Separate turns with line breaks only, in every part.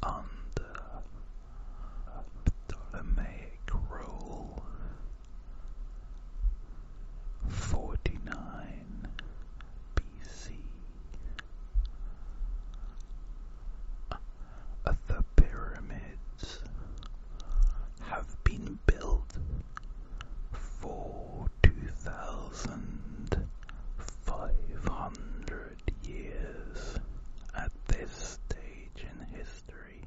under Ptolemaic rule, 49 BC. The pyramids have been built for 2,500 years at this stage in history.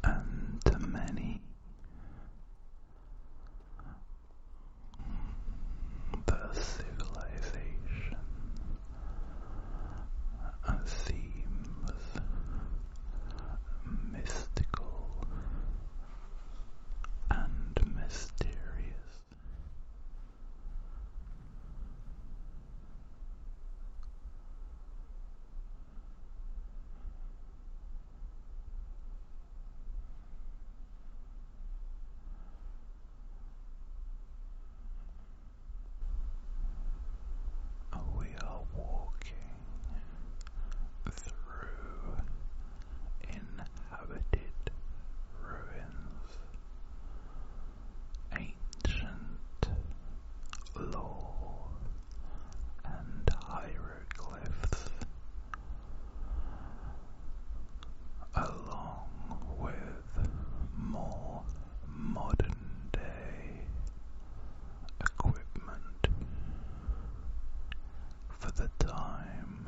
And to many, the civilization seems mystical and mysterious. We are walking through inhabited ruins, ancient lore and hieroglyphs, along with more modern day equipment for the time.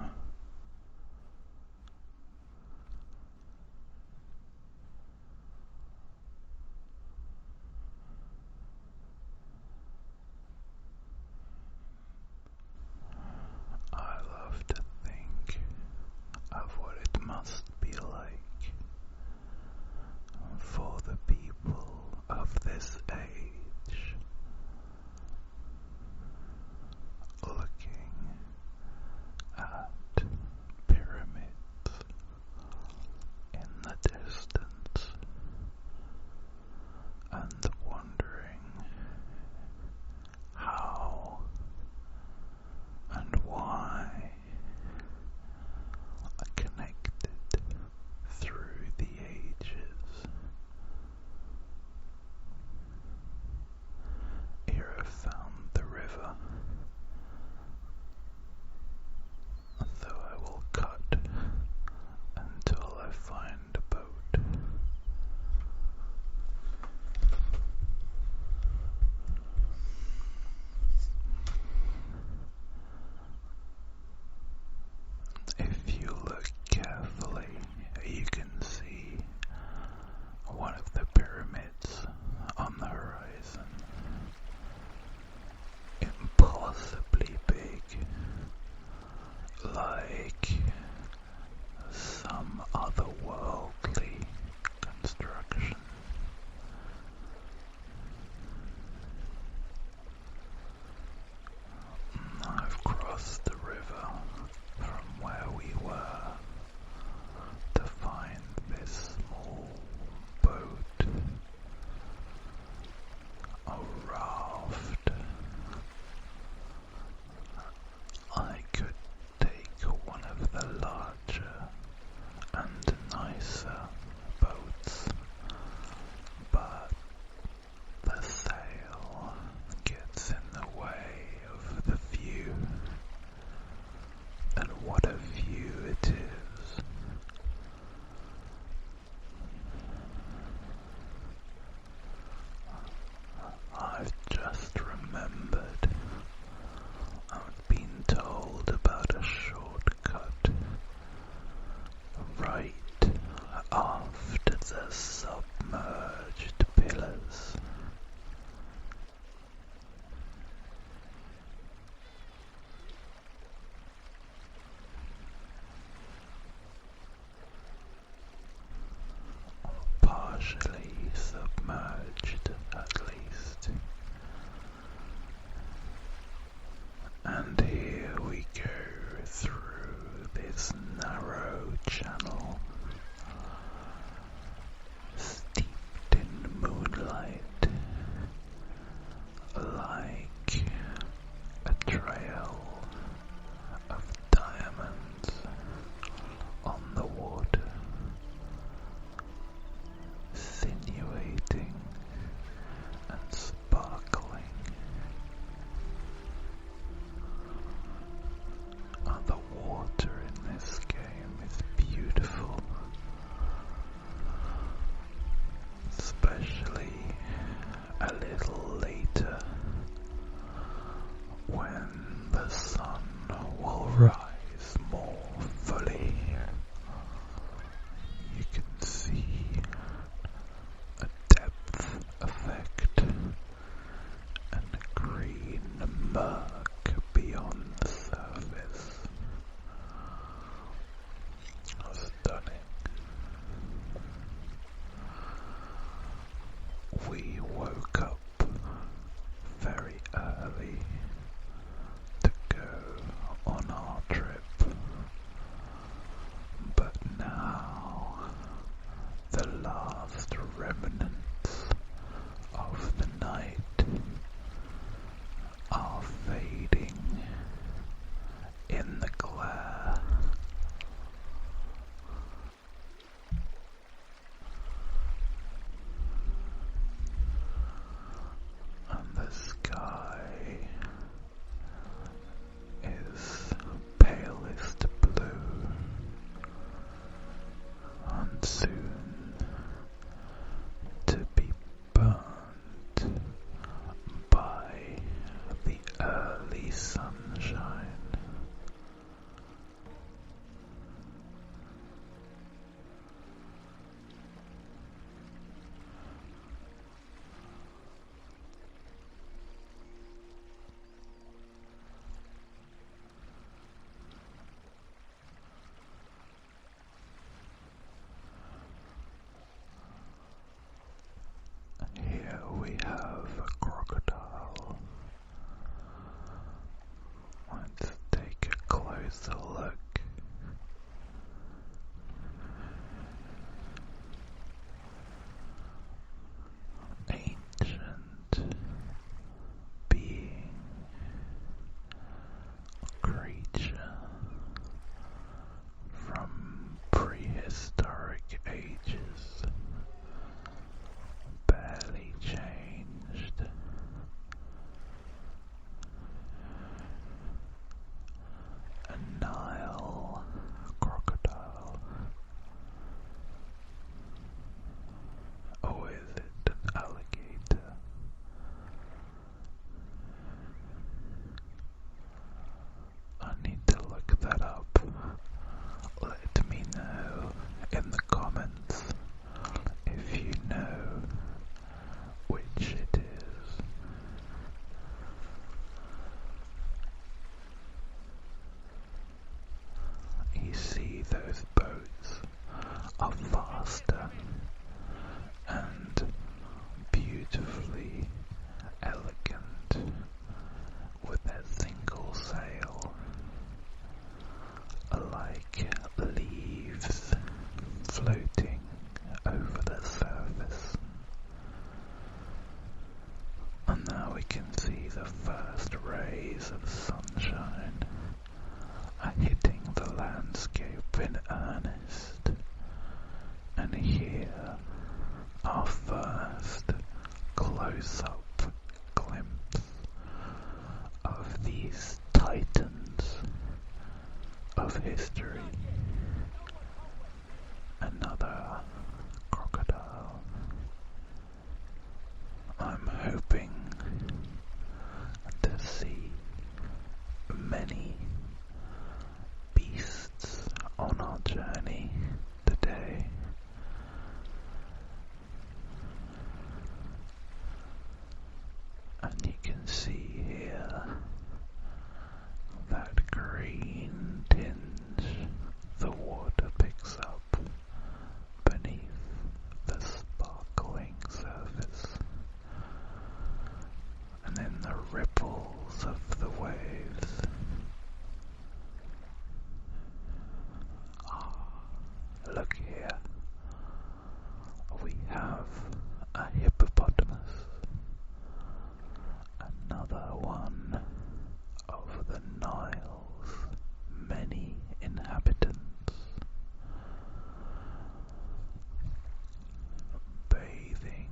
early to go on our trip, but now the last remnants of the night are fading in the glare. And the sky is palest blue, and soon to be burnt by the early sunshine. Here we have a crocodile. Let's take a closer look. Ancient being, creature from prehistoric ages, barely changed. A Nile crocodile. Or is it an alligator? I need to look that up. Let me know in the comments if you know which it is. You see, those boats are faster and beautifully elegant with their single sail, like leaves floating over the surface. And now we can see the first rays of sunshine are hitting the landscape in earnest. And here, our first close-up glimpse of these titans of history. Another crocodile. I'm hoping to see many beasts on our journey today. And you can see here that green tinge the water picks up beneath the sparkling surface, and then the ripples of the waves. Look here, we have a hippopotamus, another one of the Nile's many inhabitants, bathing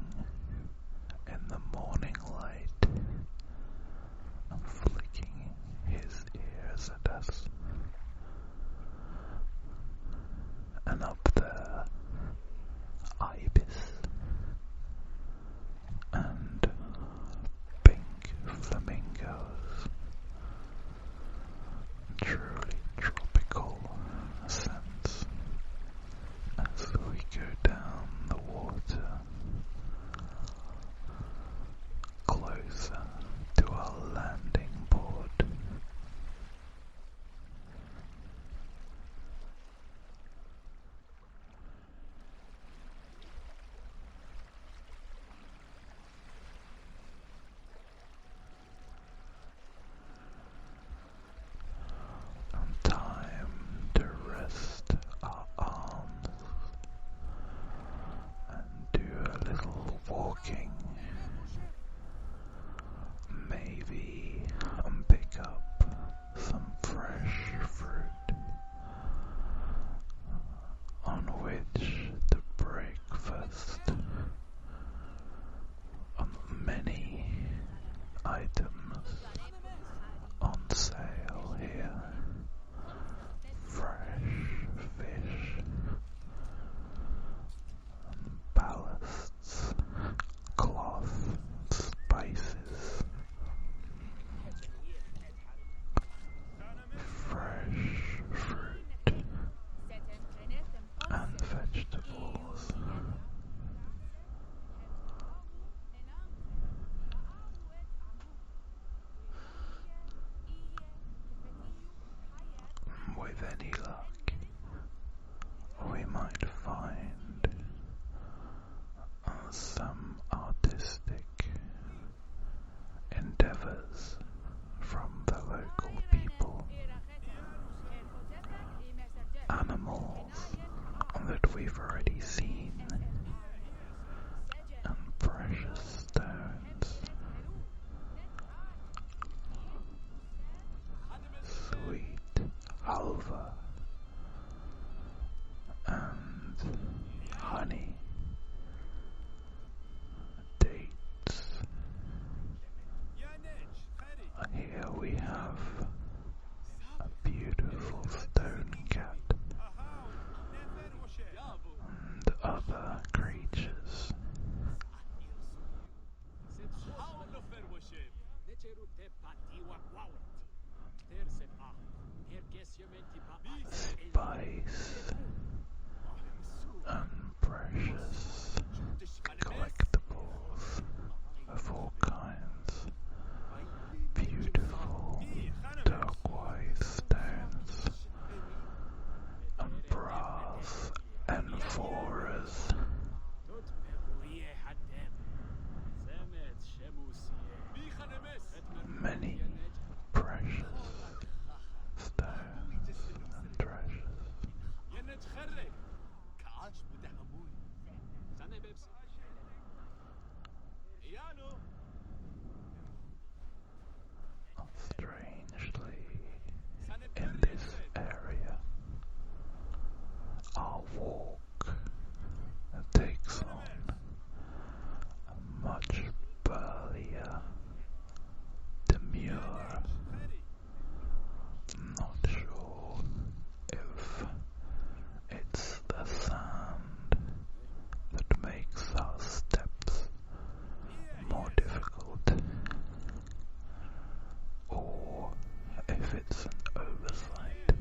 in the morning light and flicking his ears at us. And up there, ibis and pink flamingos. Truly tropical have a beautiful stone cat and other creatures. Spice and precious collectibles of all kinds, beautiful turquoise stones and brass amphoras. Many precious stones and treasures. Strangely, in this area, our walk takes on a much burlier, demure. Not sure if it's the sand that makes our steps more difficult, or if it's an oversight.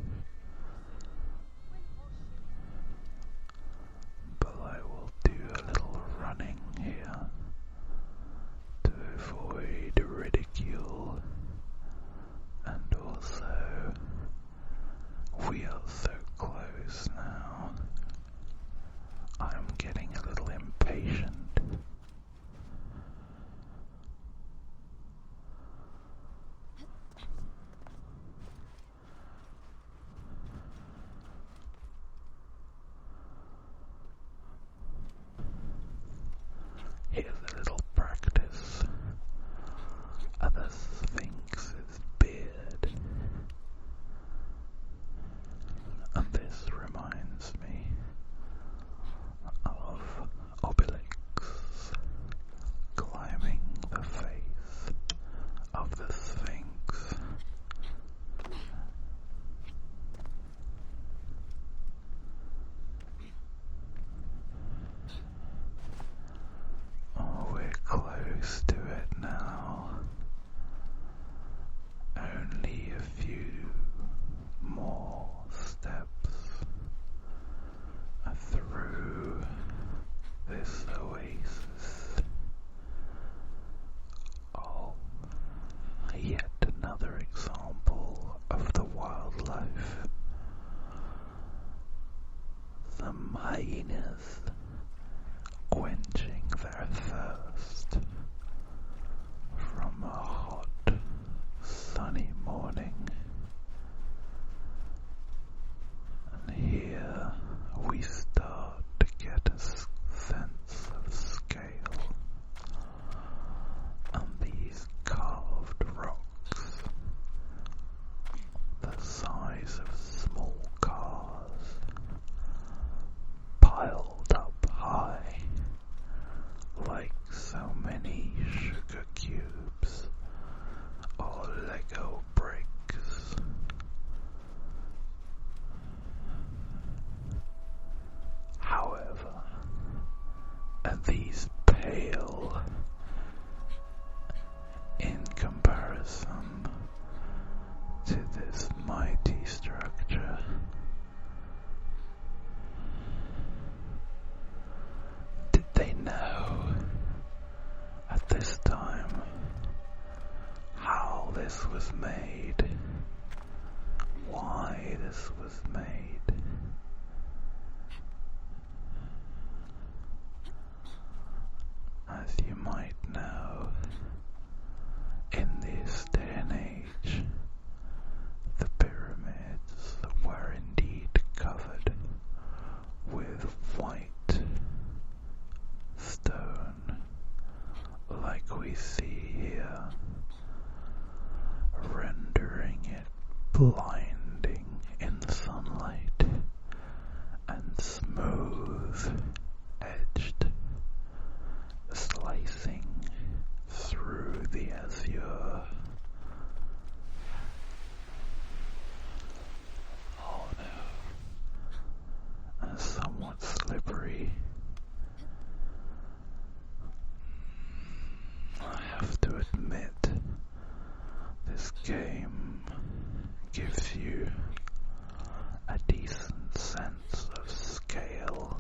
But I will do a little running here to avoid ridicule, and also we are so close now. I'm getting a little impatient. Here's a little practice of the Sphinx's beard. And this reminds me of Obelix climbing the face of the Sphinx. Oh, we're close to it now. Only a few more steps through this oasis. Oh, yet another example of the wildlife. Some hyenas quenching their thirst from a hot, sunny morning. And here we start to get a sense of scale. And these carved rocks, the size of small cars, piled up high like so many sugar cubes or Lego bricks. However, these pale in comparison to this mighty structure. Did they know at this time how this was made? Why this was made? As you might know, in this day and age, the pyramids were indeed covered with white stone, like we see here, rendering it blinding in the sunlight and smooth edged, slicing through the azure. this game gives you a decent sense of scale.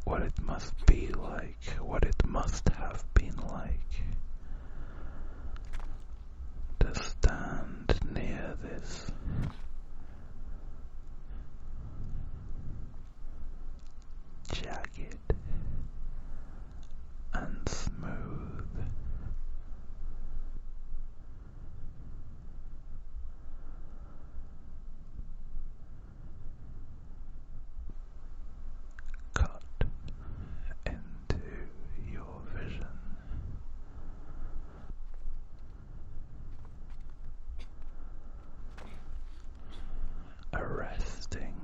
What it must be like, what it must have been like to stand near this jagged and smooth cut into your vision. Arresting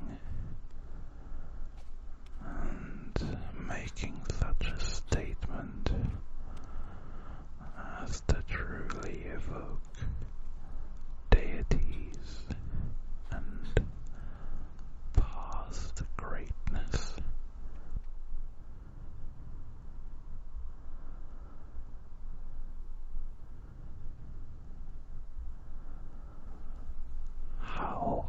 and making such a statement as to truly evoke deities and past greatness. How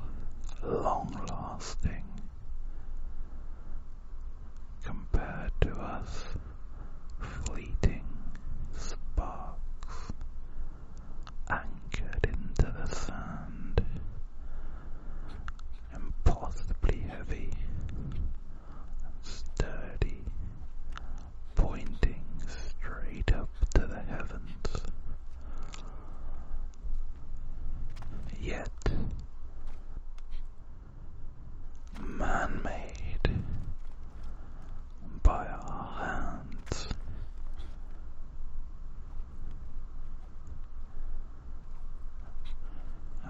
long-lasting compared to us fleeting sparks anchored into the sand, impossibly heavy and sturdy, pointing straight up to the heavens. Yet man-made by our hands.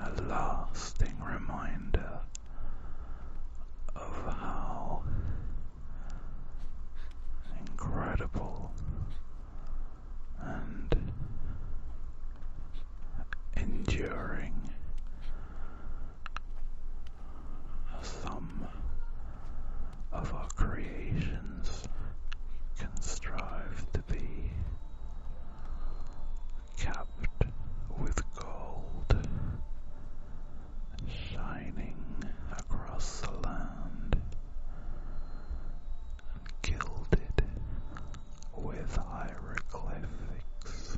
A lasting reminder of how incredible and enduring some of our creations can strive to be, capped with gold, shining across the land, and gilded with hieroglyphics